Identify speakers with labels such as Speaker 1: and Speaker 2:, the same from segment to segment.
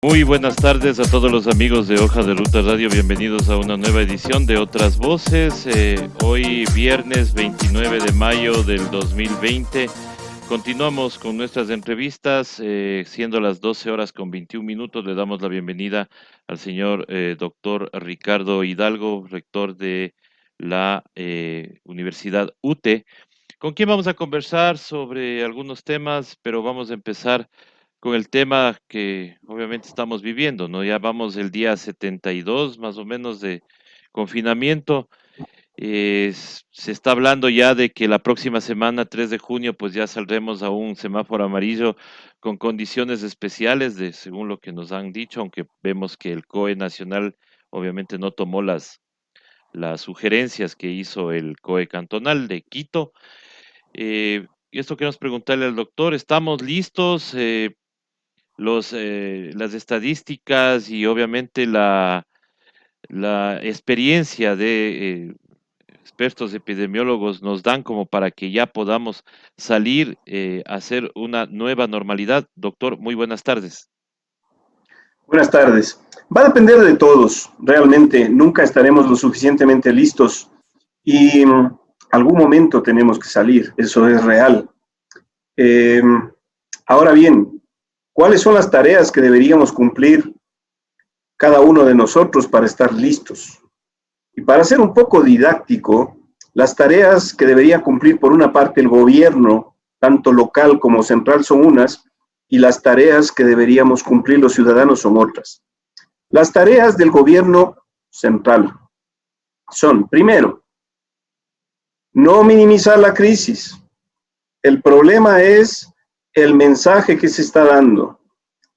Speaker 1: Muy buenas tardes a todos los amigos de Hoja de Ruta Radio, bienvenidos a una nueva edición de Otras Voces. Hoy viernes 29 de mayo del 2020 continuamos con nuestras entrevistas, siendo las 12 horas con 21 minutos. Le damos la bienvenida al señor doctor Ricardo Hidalgo, rector de la Universidad UTE, con quien vamos a conversar sobre algunos temas, pero vamos a empezar con el tema que obviamente estamos viviendo, ¿no? Ya vamos el día 72 más o menos de confinamiento. Se está hablando ya de que la próxima semana, 3 de junio, pues ya saldremos a un semáforo amarillo con condiciones especiales, según lo que nos han dicho, aunque vemos que el COE nacional obviamente no tomó las sugerencias que hizo el COE cantonal de Quito. Y esto queremos preguntarle al doctor, ¿estamos listos? Las estadísticas y obviamente la experiencia de expertos epidemiólogos nos dan como para que ya podamos salir a hacer una nueva normalidad. Doctor, muy buenas tardes.
Speaker 2: Buenas tardes. Va a depender de todos, realmente. Nunca estaremos lo suficientemente listos y algún momento tenemos que salir, eso es real. Ahora bien, ¿cuáles son las tareas que deberíamos cumplir cada uno de nosotros para estar listos? Y para ser un poco didáctico, las tareas que debería cumplir por una parte el gobierno, tanto local como central, son unas, y las tareas que deberíamos cumplir los ciudadanos son otras. Las tareas del gobierno central son, primero, no minimizar la crisis. El problema es el mensaje que se está dando.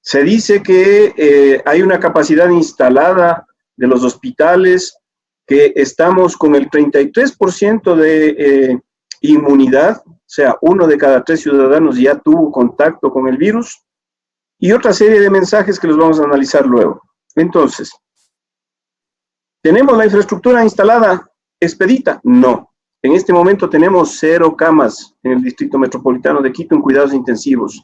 Speaker 2: Se dice que hay una capacidad instalada de los hospitales, que estamos con el 33% de inmunidad, o sea, 1 de cada 3 ciudadanos ya tuvo contacto con el virus, y otra serie de mensajes que los vamos a analizar luego. Entonces, ¿tenemos la infraestructura instalada expedita? No. En este momento tenemos 0 camas en el Distrito Metropolitano de Quito en cuidados intensivos.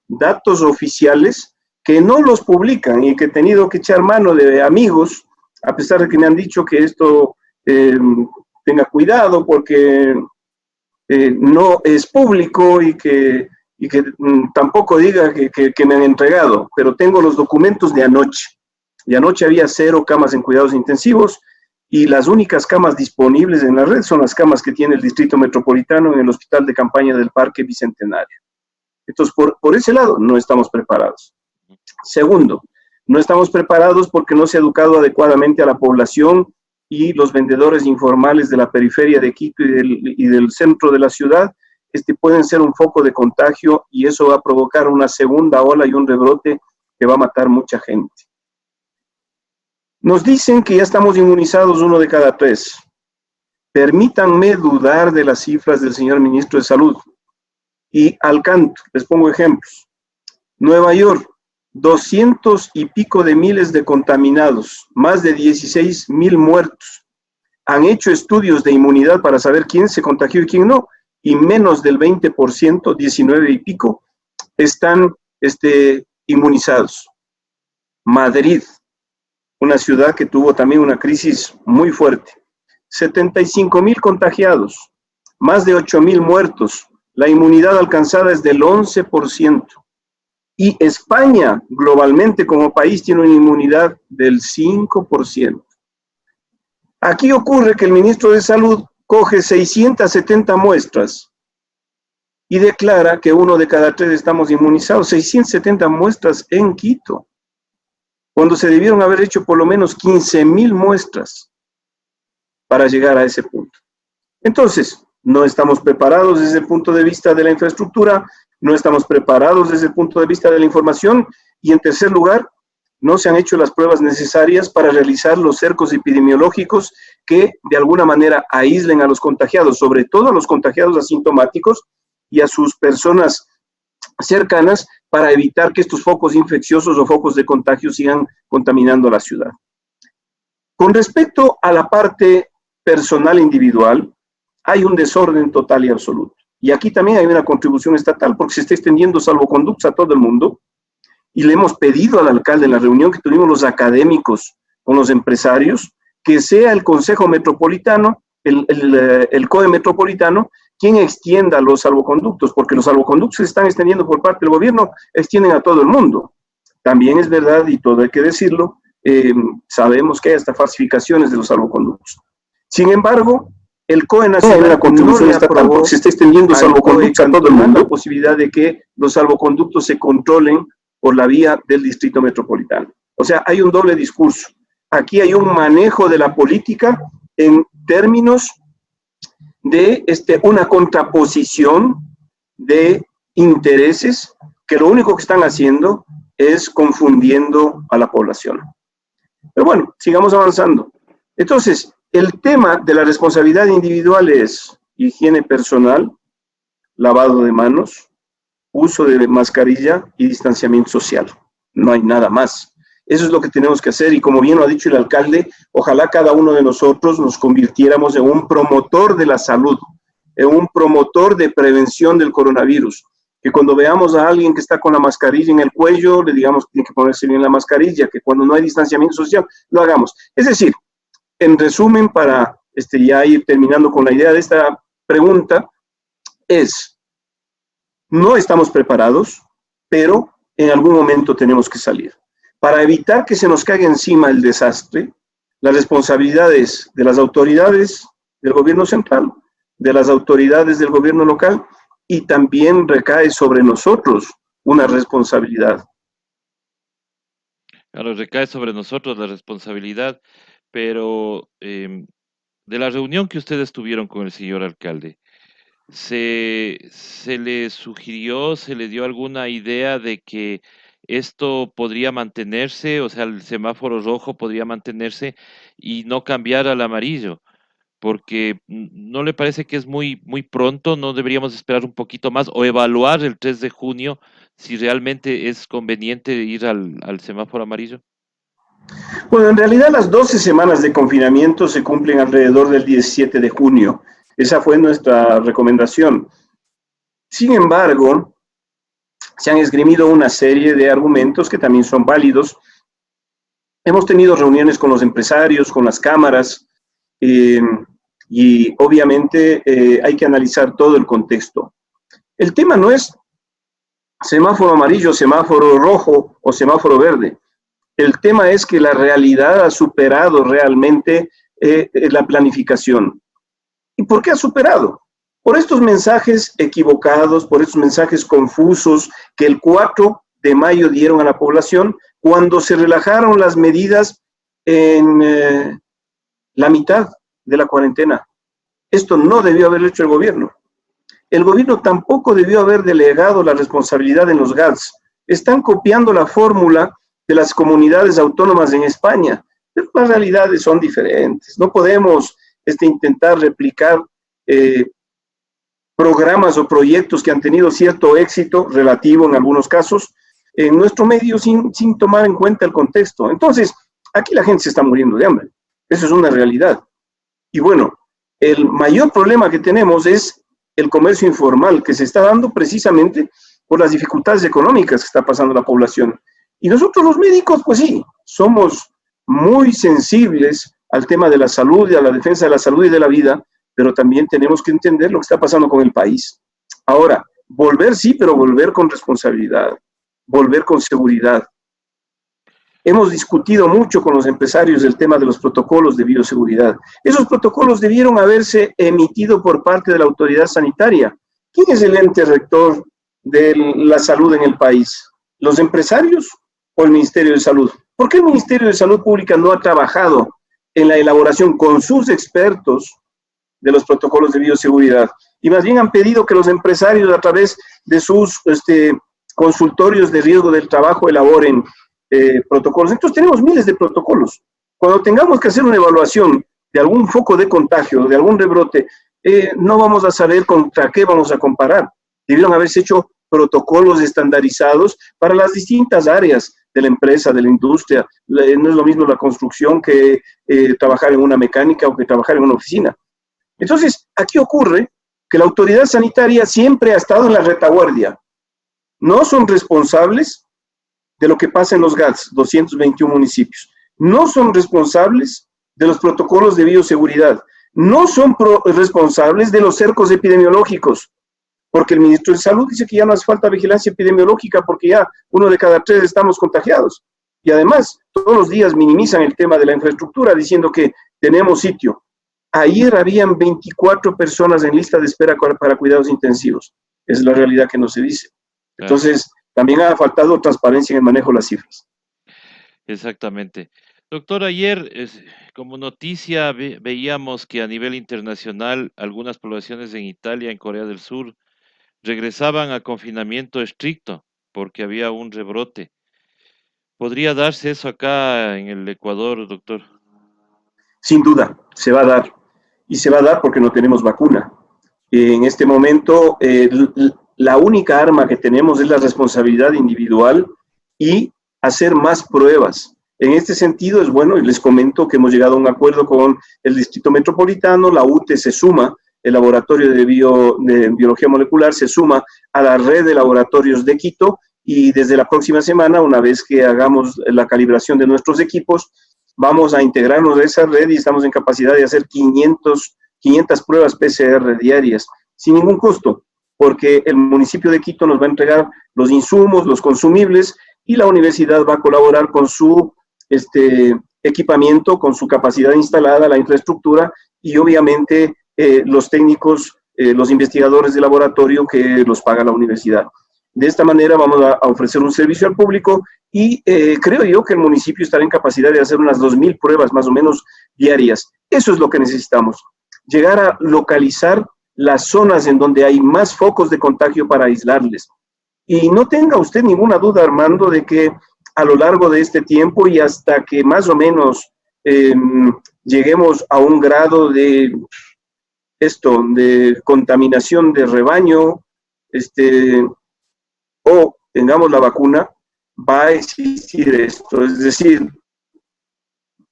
Speaker 2: Datos oficiales que no los publican y que he tenido que echar mano de amigos, a pesar de que me han dicho que esto tenga cuidado porque no es público y que tampoco diga que me han entregado, pero tengo los documentos de anoche. Y anoche había 0 camas en cuidados intensivos y las únicas camas disponibles en la red son las camas que tiene el Distrito Metropolitano en el Hospital de Campaña del Parque Bicentenario. Entonces, por ese lado, no estamos preparados. Segundo, no estamos preparados porque no se ha educado adecuadamente a la población y los vendedores informales de la periferia de Quito y del centro de la ciudad pueden ser un foco de contagio y eso va a provocar una segunda ola y un rebrote que va a matar mucha gente. Nos dicen que ya estamos inmunizados 1 de cada 3. Permítanme dudar de las cifras del señor ministro de Salud. Y al canto, les pongo ejemplos. Nueva York, 200 y pico de miles de contaminados, más de 16,000 muertos. Han hecho estudios de inmunidad para saber quién se contagió y quién no, y menos del 20%, 19 y pico, están inmunizados. Madrid, una ciudad que tuvo también una crisis muy fuerte. 75,000 contagiados, más de 8,000 muertos. La inmunidad alcanzada es del 11%. Y España, globalmente como país, tiene una inmunidad del 5%. Aquí ocurre que el ministro de Salud coge 670 muestras y declara que 1 de cada 3 estamos inmunizados. 670 muestras en Quito, cuando se debieron haber hecho por lo menos 15.000 muestras para llegar a ese punto. Entonces, no estamos preparados desde el punto de vista de la infraestructura, no estamos preparados desde el punto de vista de la información, y en tercer lugar, no se han hecho las pruebas necesarias para realizar los cercos epidemiológicos que de alguna manera aíslen a los contagiados, sobre todo a los contagiados asintomáticos y a sus personas cercanas, para evitar que estos focos infecciosos o focos de contagio sigan contaminando la ciudad. Con respecto a la parte personal individual, hay un desorden total y absoluto. Y aquí también hay una contribución estatal, porque se está extendiendo salvoconductos a todo el mundo, y le hemos pedido al alcalde en la reunión que tuvimos los académicos con los empresarios, que sea el Consejo Metropolitano, el COE Metropolitano, quien extienda los salvoconductos, porque los salvoconductos se están extendiendo por parte del gobierno, extienden a todo el mundo. También es verdad, y todo hay que decirlo, sabemos que hay hasta falsificaciones de los salvoconductos. Sin embargo, el COE Nacional
Speaker 3: la contribución estatal, porque se está extendiendo salvoconductos a todo el mundo,
Speaker 2: la posibilidad de que los salvoconductos se controlen por la vía del Distrito Metropolitano. O sea, hay un doble discurso. Aquí hay un manejo de la política en términos de una contraposición de intereses que lo único que están haciendo es confundiendo a la población. Pero bueno, sigamos avanzando. Entonces, el tema de la responsabilidad individual es higiene personal, lavado de manos, uso de mascarilla y distanciamiento social. No hay nada más. Eso es lo que tenemos que hacer, y como bien lo ha dicho el alcalde, ojalá cada uno de nosotros nos convirtiéramos en un promotor de la salud, en un promotor de prevención del coronavirus. Que cuando veamos a alguien que está con la mascarilla en el cuello, le digamos que tiene que ponerse bien la mascarilla, que cuando no hay distanciamiento social, lo hagamos. Es decir, en resumen, para ya ir terminando con la idea de esta pregunta, no estamos preparados, pero en algún momento tenemos que salir. Para evitar que se nos caiga encima el desastre, las responsabilidades de las autoridades del gobierno central, de las autoridades del gobierno local, y también recae sobre nosotros una responsabilidad.
Speaker 1: Claro, recae sobre nosotros la responsabilidad, pero de la reunión que ustedes tuvieron con el señor alcalde, ¿se le sugirió, se le dio alguna idea de que esto podría mantenerse, o sea, el semáforo rojo podría mantenerse y no cambiar al amarillo? Porque ¿no le parece que es muy pronto? ¿No deberíamos esperar un poquito más o evaluar el 3 de junio si realmente es conveniente ir al semáforo amarillo?
Speaker 2: Bueno, en realidad las 12 semanas de confinamiento se cumplen alrededor del 17 de junio. Esa fue nuestra recomendación. Sin embargo, se han esgrimido una serie de argumentos que también son válidos. Hemos tenido reuniones con los empresarios, con las cámaras, y obviamente hay que analizar todo el contexto. El tema no es semáforo amarillo, semáforo rojo o semáforo verde. El tema es que la realidad ha superado realmente la planificación. ¿Y por qué ha superado? Por estos mensajes equivocados, por estos mensajes confusos que el 4 de mayo dieron a la población cuando se relajaron las medidas en la mitad de la cuarentena. Esto no debió haber hecho el gobierno. El gobierno tampoco debió haber delegado la responsabilidad en los GATS. Están copiando la fórmula de las comunidades autónomas en España, pero las realidades son diferentes. No podemos intentar replicar programas o proyectos que han tenido cierto éxito relativo en algunos casos en nuestro medio sin tomar en cuenta el contexto. Entonces, aquí la gente se está muriendo de hambre. Eso es una realidad. Y bueno, el mayor problema que tenemos es el comercio informal, que se está dando precisamente por las dificultades económicas que está pasando la población. Y nosotros los médicos, pues sí, somos muy sensibles al tema de la salud y a la defensa de la salud y de la vida, pero también tenemos que entender lo que está pasando con el país. Ahora, volver sí, pero volver con responsabilidad, volver con seguridad. hemos discutido mucho con los empresarios el tema de los protocolos de bioseguridad. Esos protocolos debieron haberse emitido por parte de la autoridad sanitaria. ¿Quién es el ente rector de la salud en el país? ¿Los empresarios o el Ministerio de Salud? ¿Por qué el Ministerio de Salud Pública no ha trabajado en la elaboración con sus expertos de los protocolos de bioseguridad? Y más bien han pedido que los empresarios, a través de sus consultorios de riesgo del trabajo, elaboren protocolos. Entonces tenemos miles de protocolos. Cuando tengamos que hacer una evaluación de algún foco de contagio, de algún rebrote, no vamos a saber contra qué vamos a comparar. Debieron haberse hecho protocolos estandarizados para las distintas áreas de la empresa, de la industria. No es lo mismo la construcción que trabajar en una mecánica o que trabajar en una oficina. Entonces, aquí ocurre que la autoridad sanitaria siempre ha estado en la retaguardia. No son responsables de lo que pasa en los GATS, 221 municipios. No son responsables de los protocolos de bioseguridad. No son responsables de los cercos epidemiológicos, porque el ministro de Salud dice que ya no hace falta vigilancia epidemiológica porque ya 1 de cada 3 estamos contagiados. Y además, todos los días minimizan el tema de la infraestructura diciendo que tenemos sitio. Ayer habían 24 personas en lista de espera para cuidados intensivos. Es la realidad que no se dice. Entonces, también ha faltado transparencia en el manejo de las cifras.
Speaker 1: Exactamente. Doctor, ayer como noticia veíamos que a nivel internacional algunas poblaciones en Italia, en Corea del Sur, regresaban a confinamiento estricto porque había un rebrote. ¿Podría darse eso acá en el Ecuador, doctor?
Speaker 2: Sin duda, se va a dar. Y se va a dar porque no tenemos vacuna. En este momento, la única arma que tenemos es la responsabilidad individual y hacer más pruebas. En este sentido es bueno, y les comento que hemos llegado a un acuerdo con el Distrito Metropolitano, la UTE se suma, el Laboratorio de Biología Molecular se suma a la red de laboratorios de Quito, y desde la próxima semana, una vez que hagamos la calibración de nuestros equipos, vamos a integrarnos a esa red y estamos en capacidad de hacer 500 pruebas PCR diarias, sin ningún costo, porque el municipio de Quito nos va a entregar los insumos, los consumibles, y la universidad va a colaborar con su equipamiento, con su capacidad instalada, la infraestructura, y obviamente los técnicos, los investigadores de laboratorio que los paga la universidad. De esta manera vamos a ofrecer un servicio al público y creo yo que el municipio estará en capacidad de hacer unas 2.000 pruebas más o menos diarias. Eso es lo que necesitamos, llegar a localizar las zonas en donde hay más focos de contagio para aislarles. Y no tenga usted ninguna duda, Armando, de que a lo largo de este tiempo y hasta que más o menos lleguemos a un grado de contaminación de rebaño, o tengamos la vacuna, va a existir esto. Es decir,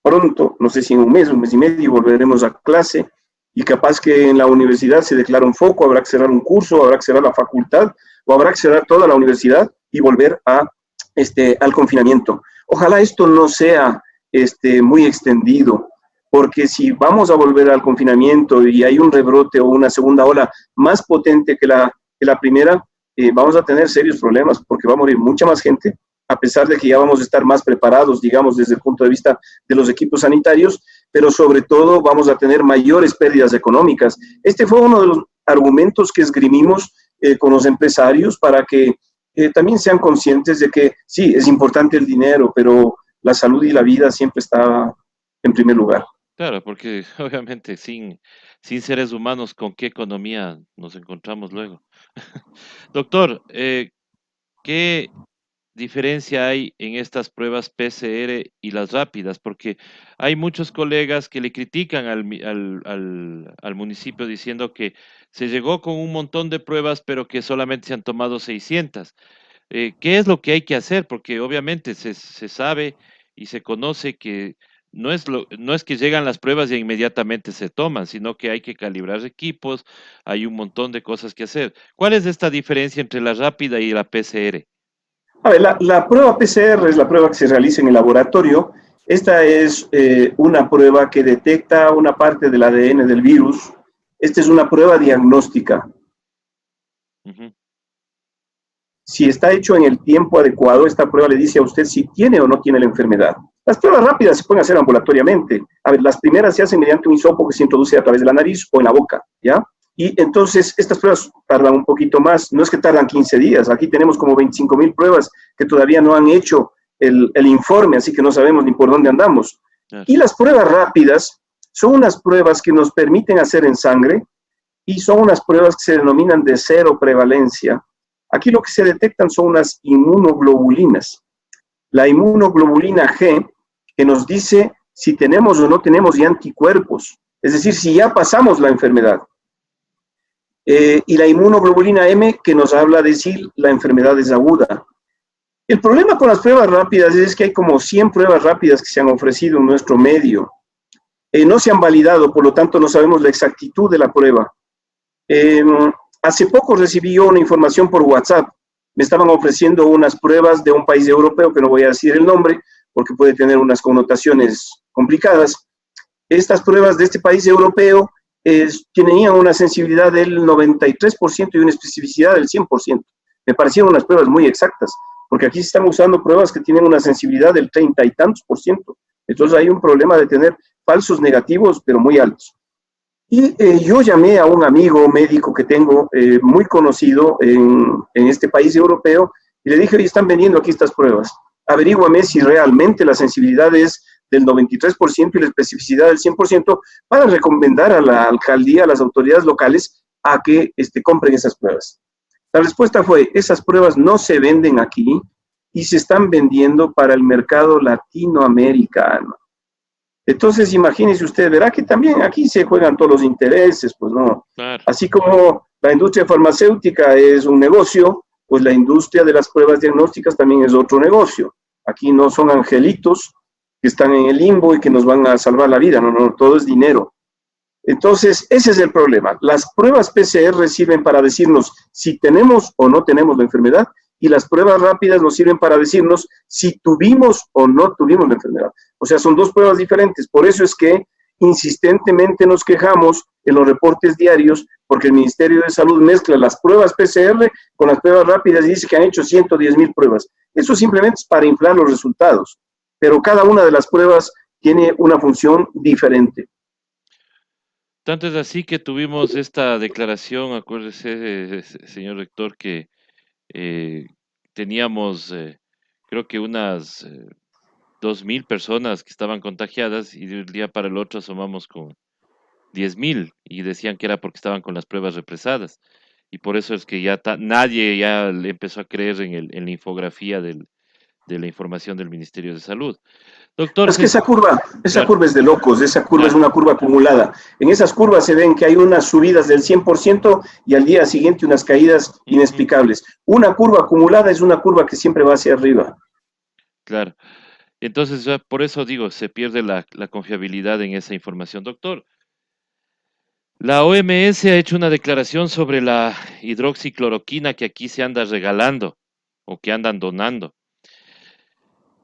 Speaker 2: pronto, no sé si en un mes y medio, volveremos a clase y capaz que en la universidad se declara un foco, habrá que cerrar un curso, habrá que cerrar la facultad o habrá que cerrar toda la universidad y volver al confinamiento. Ojalá esto no sea muy extendido, porque si vamos a volver al confinamiento y hay un rebrote o una segunda ola más potente que la primera, vamos a tener serios problemas porque va a morir mucha más gente, a pesar de que ya vamos a estar más preparados, digamos, desde el punto de vista de los equipos sanitarios, pero sobre todo vamos a tener mayores pérdidas económicas. Este fue uno de los argumentos que esgrimimos con los empresarios para que también sean conscientes de que sí, es importante el dinero, pero la salud y la vida siempre está en primer lugar.
Speaker 1: Claro, porque obviamente sin seres humanos, ¿con qué economía nos encontramos luego? Doctor, ¿qué diferencia hay en estas pruebas PCR y las rápidas? Porque hay muchos colegas que le critican al municipio diciendo que se llegó con un montón de pruebas, pero que solamente se han tomado 600. ¿Qué es lo que hay que hacer? Porque obviamente se sabe y se conoce que no es que llegan las pruebas y inmediatamente se toman, sino que hay que calibrar equipos, hay un montón de cosas que hacer. ¿Cuál es esta diferencia entre la rápida y la PCR?
Speaker 2: A ver, la prueba PCR es la prueba que se realiza en el laboratorio. Esta es una prueba que detecta una parte del ADN del virus. Esta es una prueba diagnóstica.
Speaker 1: Uh-huh.
Speaker 2: si está hecho en el tiempo adecuado, esta prueba le dice a usted si tiene o no tiene la enfermedad. Las pruebas rápidas se pueden hacer ambulatoriamente. A ver, las primeras se hacen mediante un hisopo que se introduce a través de la nariz o en la boca, ¿ya? Y entonces estas pruebas tardan un poquito más, no es que tardan 15 días, aquí tenemos como 25,000 pruebas que todavía no han hecho el informe, así que no sabemos ni por dónde andamos. Y las pruebas rápidas son unas pruebas que nos permiten hacer en sangre y son unas pruebas que se denominan de cero prevalencia. Aquí lo que se detectan son unas inmunoglobulinas. La inmunoglobulina G, que nos dice si tenemos o no tenemos ya anticuerpos, es decir, si ya pasamos la enfermedad. Y la inmunoglobulina M, que nos habla de si la enfermedad es aguda. El problema con las pruebas rápidas es que hay como 100 pruebas rápidas que se han ofrecido en nuestro medio. No se han validado, por lo tanto no sabemos la exactitud de la prueba. Hace poco recibí yo una información por WhatsApp. Me estaban ofreciendo unas pruebas de un país europeo, que no voy a decir el nombre, porque puede tener unas connotaciones complicadas. Estas pruebas de este país europeo tenían una sensibilidad del 93% y una especificidad del 100%. Me parecieron unas pruebas muy exactas, porque aquí se están usando pruebas que tienen una sensibilidad del 30 y tantos por ciento. Entonces hay un problema de tener falsos negativos, pero muy altos. Y yo llamé a un amigo médico que tengo muy conocido en este país europeo y le dije, oye, están vendiendo aquí estas pruebas. Averíguame si realmente la sensibilidad es del 93% y la especificidad del 100% para recomendar a la alcaldía, a las autoridades locales, a que compren esas pruebas. La respuesta fue, esas pruebas no se venden aquí y se están vendiendo para el mercado latinoamericano. Entonces, imagínese usted, verá que también aquí se juegan todos los intereses, pues no.
Speaker 1: Claro.
Speaker 2: Así como la industria farmacéutica es un negocio, pues la industria de las pruebas diagnósticas también es otro negocio. Aquí no son angelitos que están en el limbo y que nos van a salvar la vida, no, todo es dinero. Entonces, ese es el problema. Las pruebas PCR sirven para decirnos si tenemos o no tenemos la enfermedad, y las pruebas rápidas nos sirven para decirnos si tuvimos o no tuvimos la enfermedad. O sea, son dos pruebas diferentes. Por eso es que insistentemente nos quejamos en los reportes diarios, porque el Ministerio de Salud mezcla las pruebas PCR con las pruebas rápidas y dice que han hecho 110,000 pruebas. Eso simplemente es para inflar los resultados, pero cada una de las pruebas tiene una función diferente.
Speaker 1: Tanto es así que tuvimos esta declaración, acuérdese, señor rector, que teníamos, creo que unas 2,000 personas que estaban contagiadas y de un día para el otro asomamos con 10,000 y decían que era porque estaban con las pruebas represadas. Y por eso es que ya nadie ya le empezó a creer en la infografía de la información del Ministerio de Salud. Doctor,
Speaker 2: es que esa curva es de locos, esa curva es
Speaker 1: Claro.
Speaker 2: una curva acumulada. En esas curvas se ven que hay unas subidas del 100% y al día siguiente unas caídas inexplicables. Una curva acumulada es una curva que siempre va hacia arriba.
Speaker 1: Claro. Entonces, por eso digo, se pierde la confiabilidad en esa información. Doctor, la OMS ha hecho una declaración sobre la hidroxicloroquina que aquí se anda regalando o que andan donando.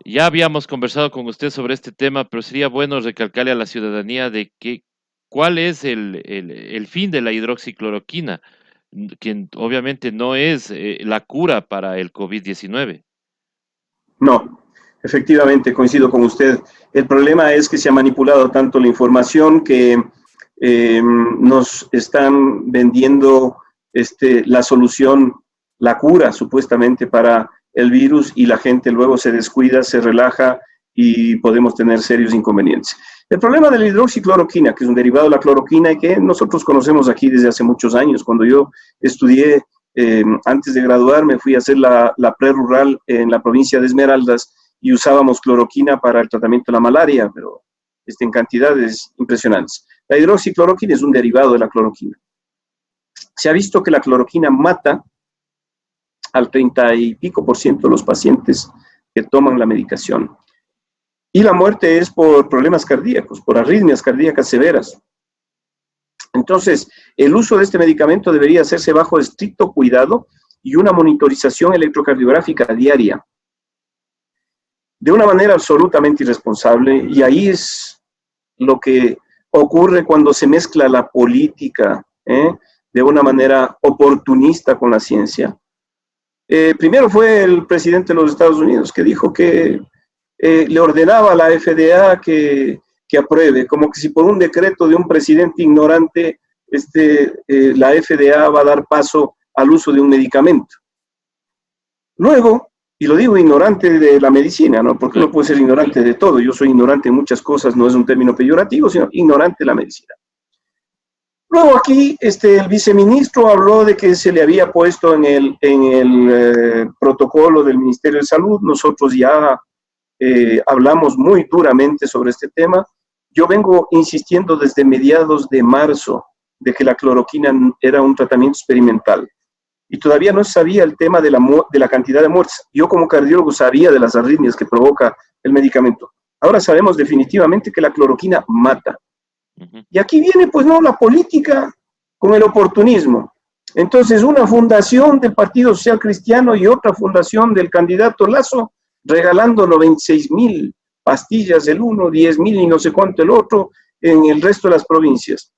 Speaker 1: Ya habíamos conversado con usted sobre este tema, pero sería bueno recalcarle a la ciudadanía de que cuál es el fin de la hidroxicloroquina, que obviamente no es la cura para el COVID-19.
Speaker 2: No, efectivamente, coincido con usted. El problema es que se ha manipulado tanto la información que nos están vendiendo la solución, la cura supuestamente para el virus y la gente luego se descuida, se relaja y podemos tener serios inconvenientes. El problema de la hidroxicloroquina, que es un derivado de la cloroquina y que nosotros conocemos aquí desde hace muchos años. Cuando yo estudié, antes de graduarme, fui a hacer la pre-rural en la provincia de Esmeraldas y usábamos cloroquina para el tratamiento de la malaria, pero en cantidades impresionantes. La hidroxicloroquina es un derivado de la cloroquina. Se ha visto que la cloroquina mata al 30 y pico % de los pacientes que toman la medicación. Y la muerte es por problemas cardíacos, por arritmias cardíacas severas. Entonces, el uso de este medicamento debería hacerse bajo estricto cuidado y una monitorización electrocardiográfica diaria, de una manera absolutamente irresponsable, y ahí es lo que ocurre cuando se mezcla la política de una manera oportunista con la ciencia. Primero fue el presidente de los Estados Unidos que dijo que le ordenaba a la FDA que apruebe, como que si por un decreto de un presidente ignorante la FDA va a dar paso al uso de un medicamento. Luego, y lo digo ignorante de la medicina, ¿no? Porque uno puede ser ignorante de todo. Yo soy ignorante en muchas cosas, no es un término peyorativo, sino ignorante de la medicina. Luego aquí el viceministro habló de que se le había puesto en el protocolo del Ministerio de Salud. Nosotros ya hablamos muy duramente sobre este tema. Yo vengo insistiendo desde mediados de marzo de que la cloroquina era un tratamiento experimental. Y todavía no sabía el tema de la cantidad de muertes. Yo como cardiólogo sabía de las arritmias que provoca el medicamento. Ahora sabemos definitivamente que la cloroquina mata. Y aquí viene, pues no, la política con el oportunismo. Entonces, una fundación del Partido Social Cristiano y otra fundación del candidato Lasso, regalando 96,000 pastillas el uno, 10,000 y no sé cuánto el otro, en el resto de las provincias.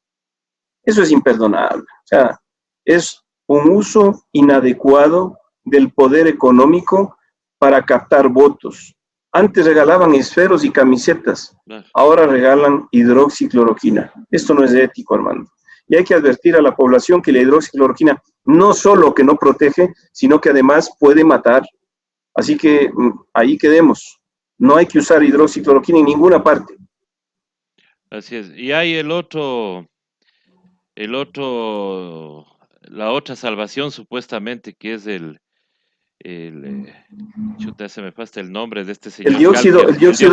Speaker 2: Eso es imperdonable. O sea, es un uso inadecuado del poder económico para captar votos. Antes regalaban esferos y camisetas, ahora regalan hidroxicloroquina. Esto no es ético, hermano. Y hay que advertir a la población que la hidroxicloroquina no solo que no protege, sino que además puede matar. Así que ahí quedemos. No hay que usar hidroxicloroquina en ninguna parte.
Speaker 1: Así es. Y hay la otra salvación supuestamente, que es chuta, se me pasa el nombre de este señor.
Speaker 2: El dióxido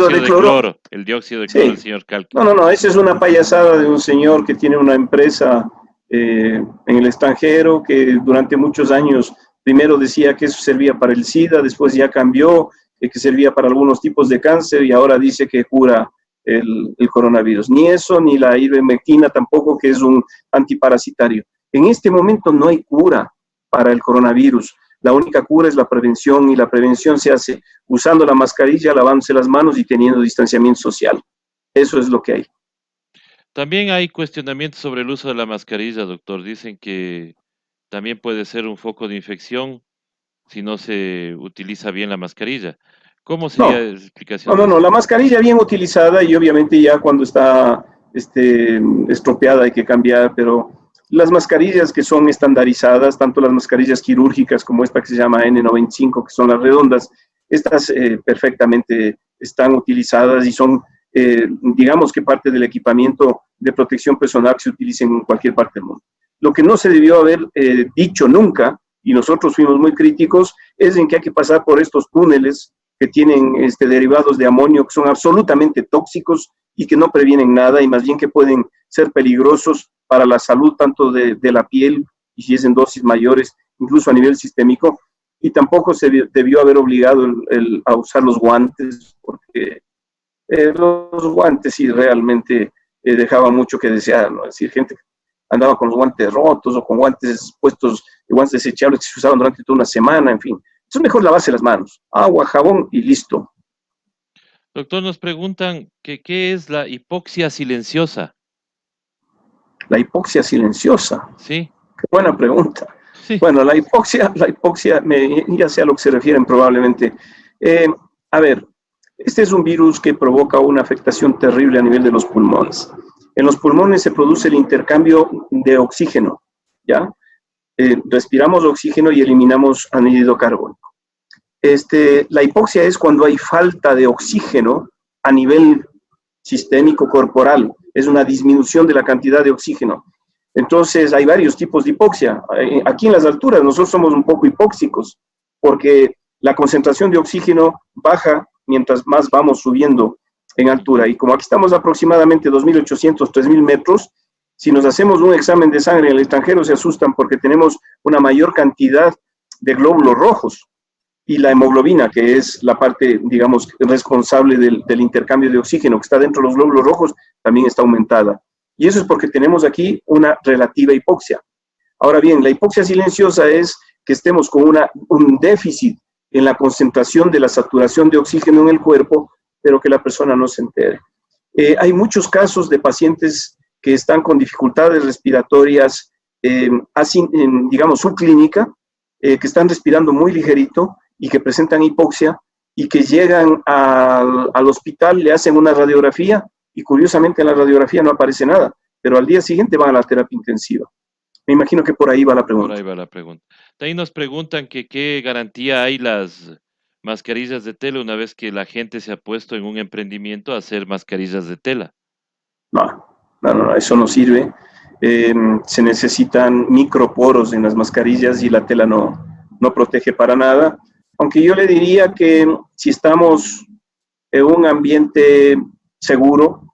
Speaker 2: de cloro.
Speaker 1: El dióxido de cloro del señor Calque.
Speaker 2: No, esa es una payasada de un señor que tiene una empresa en el extranjero, que durante muchos años primero decía que eso servía para el SIDA, después ya cambió, que servía para algunos tipos de cáncer, y ahora dice que cura el coronavirus. Ni eso, ni la ivermectina tampoco, que es un antiparasitario. En este momento no hay cura para el coronavirus. La única cura es la prevención, y la prevención se hace usando la mascarilla, lavándose las manos y teniendo distanciamiento social. Eso es lo que hay.
Speaker 1: También hay cuestionamientos sobre el uso de la mascarilla, doctor. Dicen que también puede ser un foco de infección si no se utiliza bien la mascarilla. ¿Cómo sería la explicación?
Speaker 2: No, la mascarilla bien utilizada, y obviamente ya cuando está estropeada hay que cambiar, pero las mascarillas que son estandarizadas, tanto las mascarillas quirúrgicas como esta que se llama N95, que son las redondas, estas perfectamente están utilizadas y son, digamos que parte del equipamiento de protección personal que se utiliza en cualquier parte del mundo. Lo que no se debió haber dicho nunca, y nosotros fuimos muy críticos, es en que hay que pasar por estos túneles que tienen derivados de amonio que son absolutamente tóxicos y que no previenen nada, y más bien que pueden ser peligrosos para la salud tanto de la piel, y si es en dosis mayores, incluso a nivel sistémico. Y tampoco se debió haber obligado a usar los guantes, porque los guantes sí realmente dejaban mucho que desear, ¿no? Es decir, gente andaba con los guantes rotos o con guantes puestos, guantes desechables que se usaban durante toda una semana, en fin. Es mejor lavarse las manos, agua, jabón y listo.
Speaker 1: Doctor, nos preguntan que qué es la hipoxia silenciosa.
Speaker 2: La hipoxia silenciosa.
Speaker 1: Sí.
Speaker 2: Qué buena pregunta. Sí. Bueno, la hipoxia, ya sé a lo que se refieren probablemente. A ver, este es un virus que provoca una afectación terrible a nivel de los pulmones. En los pulmones se produce el intercambio de oxígeno, ¿ya? Respiramos oxígeno y eliminamos anhídrido carbónico. La hipoxia es cuando hay falta de oxígeno a nivel sistémico corporal. Es una disminución de la cantidad de oxígeno. Entonces, hay varios tipos de hipoxia. Aquí en las alturas nosotros somos un poco hipóxicos porque la concentración de oxígeno baja mientras más vamos subiendo en altura. Y como aquí estamos aproximadamente 2.800, 3.000 metros, si nos hacemos un examen de sangre en el extranjero se asustan porque tenemos una mayor cantidad de glóbulos rojos. Y la hemoglobina, que es la parte, digamos, responsable del intercambio de oxígeno que está dentro de los glóbulos rojos, también está aumentada. Y eso es porque tenemos aquí una relativa hipoxia. Ahora bien, la hipoxia silenciosa es que estemos con un déficit en la concentración de la saturación de oxígeno en el cuerpo, pero que la persona no se entere. Hay muchos casos de pacientes que están con dificultades respiratorias, digamos, subclínica, que están respirando muy ligerito y que presentan hipoxia y que llegan al hospital, le hacen una radiografía y curiosamente en la radiografía no aparece nada, pero al día siguiente van a la terapia intensiva. Me imagino que por ahí va la pregunta.
Speaker 1: Por ahí va la pregunta. También nos preguntan que qué garantía hay las mascarillas de tela una vez que la gente se ha puesto en un emprendimiento a hacer mascarillas de tela.
Speaker 2: No, eso no sirve. Se necesitan microporos en las mascarillas y la tela no protege para nada. Aunque yo le diría que si estamos en un ambiente seguro,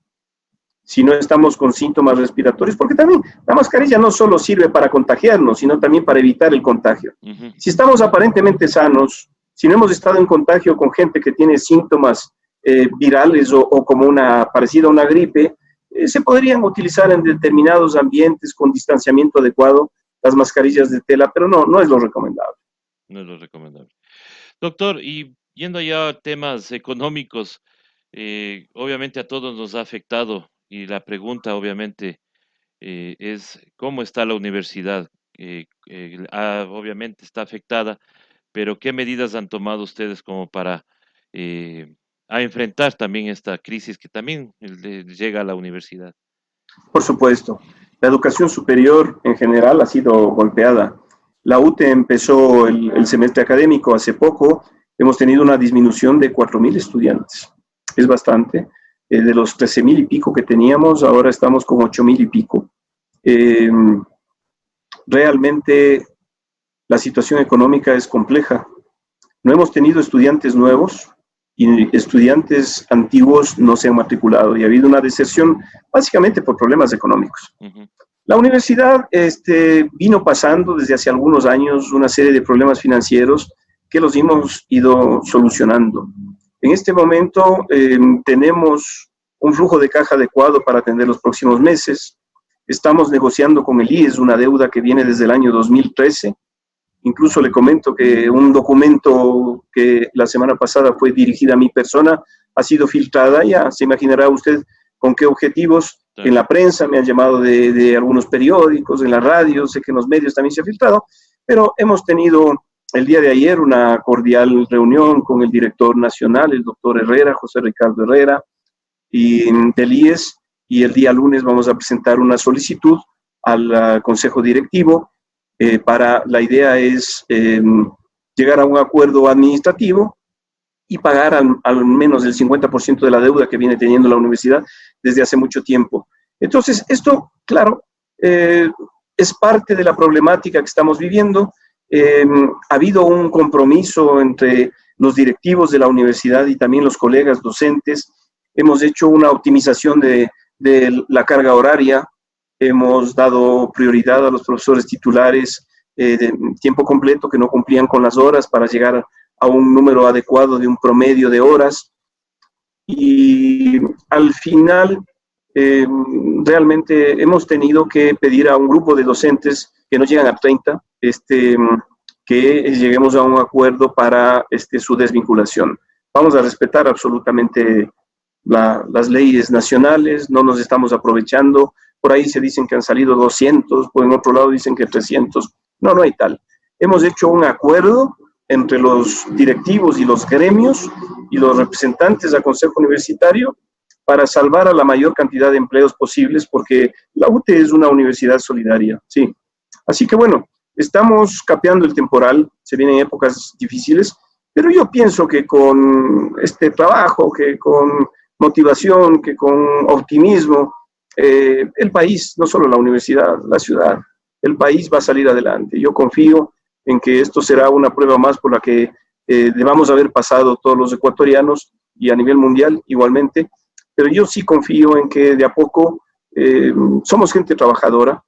Speaker 2: si no estamos con síntomas respiratorios, porque también la mascarilla no solo sirve para contagiarnos, sino también para evitar el contagio.
Speaker 1: Ujú.
Speaker 2: Si estamos aparentemente sanos, si no hemos estado en contagio con gente que tiene síntomas virales o como parecida a una gripe, se podrían utilizar en determinados ambientes con distanciamiento adecuado las mascarillas de tela, pero no es lo recomendable.
Speaker 1: No es lo recomendable. Doctor, y yendo ya a temas económicos, obviamente a todos nos ha afectado y la pregunta obviamente es cómo está la universidad. Obviamente está afectada, pero ¿qué medidas han tomado ustedes como para eh, a enfrentar también esta crisis que también llega a la universidad?
Speaker 2: Por supuesto, la educación superior en general ha sido golpeada. La UTE empezó el semestre académico hace poco, hemos tenido una disminución de 4.000 estudiantes. Es bastante. De los 13.000 y pico que teníamos, ahora estamos con 8.000 y pico. Realmente la situación económica es compleja. No hemos tenido estudiantes nuevos y estudiantes antiguos no se han matriculado y ha habido una deserción básicamente por problemas económicos.
Speaker 1: Uh-huh.
Speaker 2: La universidad vino pasando desde hace algunos años una serie de problemas financieros que los hemos ido solucionando. En este momento tenemos un flujo de caja adecuado para atender los próximos meses. Estamos negociando con el IES una deuda que viene desde el año 2013. Incluso le comento que un documento que la semana pasada fue dirigida a mi persona ha sido filtrada. Ya se imaginará usted con qué objetivos. En la prensa me han llamado de algunos periódicos, en la radio, sé que en los medios también se ha filtrado, pero hemos tenido el día de ayer una cordial reunión con el director nacional, el doctor Herrera, José Ricardo Herrera, y del IES, y el día lunes vamos a presentar una solicitud al Consejo Directivo. La idea es llegar a un acuerdo administrativo y pagar al menos el 50% de la deuda que viene teniendo la universidad desde hace mucho tiempo. Entonces, esto, claro, es parte de la problemática que estamos viviendo. Ha habido un compromiso entre los directivos de la universidad y también los colegas docentes. Hemos hecho una optimización de la carga horaria. Hemos dado prioridad a los profesores titulares de tiempo completo que no cumplían con las horas para llegar a un número adecuado de un promedio de horas. Y al final, realmente hemos tenido que pedir a un grupo de docentes que no llegan a 30, que lleguemos a un acuerdo para su desvinculación. Vamos a respetar absolutamente las leyes nacionales, no nos estamos aprovechando. Por ahí se dicen que han salido 200, por en otro lado dicen que 300. No hay tal. Hemos hecho un acuerdo entre los directivos y los gremios y los representantes del Consejo Universitario para salvar a la mayor cantidad de empleos posibles, porque la UTE es una universidad solidaria, sí. Así que bueno, estamos capeando el temporal, se vienen épocas difíciles, pero yo pienso que con este trabajo, que con motivación, que con optimismo, el país, no solo la universidad, la ciudad, el país va a salir adelante. Yo confío en que esto será una prueba más por la que debamos haber pasado todos los ecuatorianos y a nivel mundial igualmente, pero yo sí confío en que de a poco somos gente trabajadora.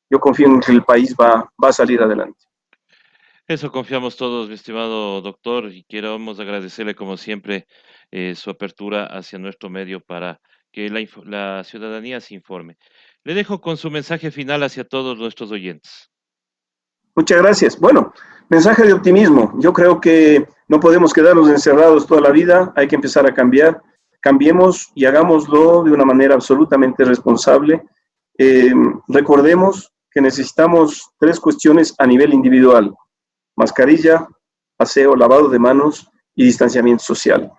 Speaker 2: Yo confío en que el país va a salir adelante.
Speaker 1: Eso confiamos todos, mi estimado doctor, y queremos agradecerle como siempre su apertura hacia nuestro medio para que la ciudadanía se informe. Le dejo con su mensaje final hacia todos nuestros oyentes.
Speaker 2: Muchas gracias. Bueno, mensaje de optimismo. Yo creo que no podemos quedarnos encerrados toda la vida, hay que empezar a cambiar. Cambiemos y hagámoslo de una manera absolutamente responsable. Recordemos que necesitamos 3 cuestiones a nivel individual: mascarilla, aseo, lavado de manos y distanciamiento social.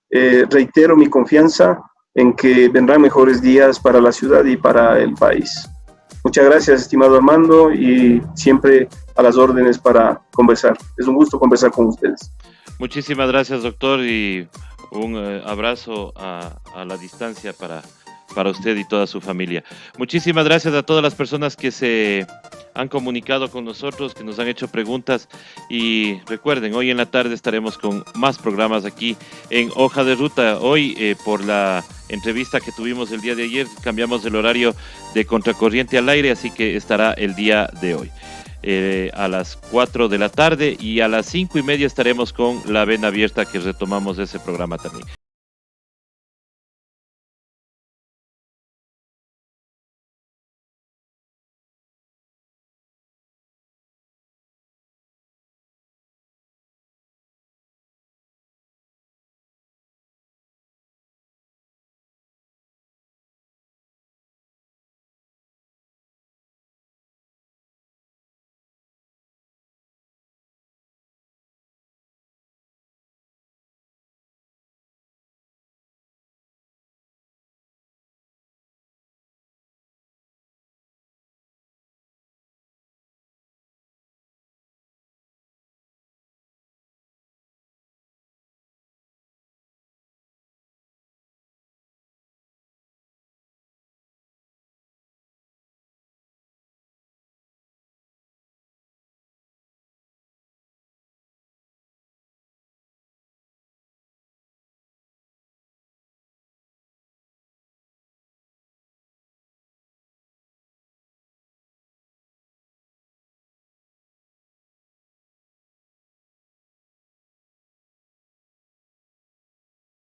Speaker 2: Reitero mi confianza en que vendrán mejores días para la ciudad y para el país. Muchas gracias, estimado Armando, y siempre a las órdenes para conversar. Es un gusto conversar con ustedes.
Speaker 1: Muchísimas gracias, doctor, y un abrazo a la distancia para usted y toda su familia. Muchísimas gracias a todas las personas que se han comunicado con nosotros, que nos han hecho preguntas, y recuerden, hoy en la tarde estaremos con más programas aquí en Hoja de Ruta. Hoy, por la entrevista que tuvimos el día de ayer, cambiamos el horario de Contracorriente al Aire, así que estará el día de hoy. A las 4 de la tarde, y a las 5:30 estaremos con La Vena Abierta, que retomamos ese programa también.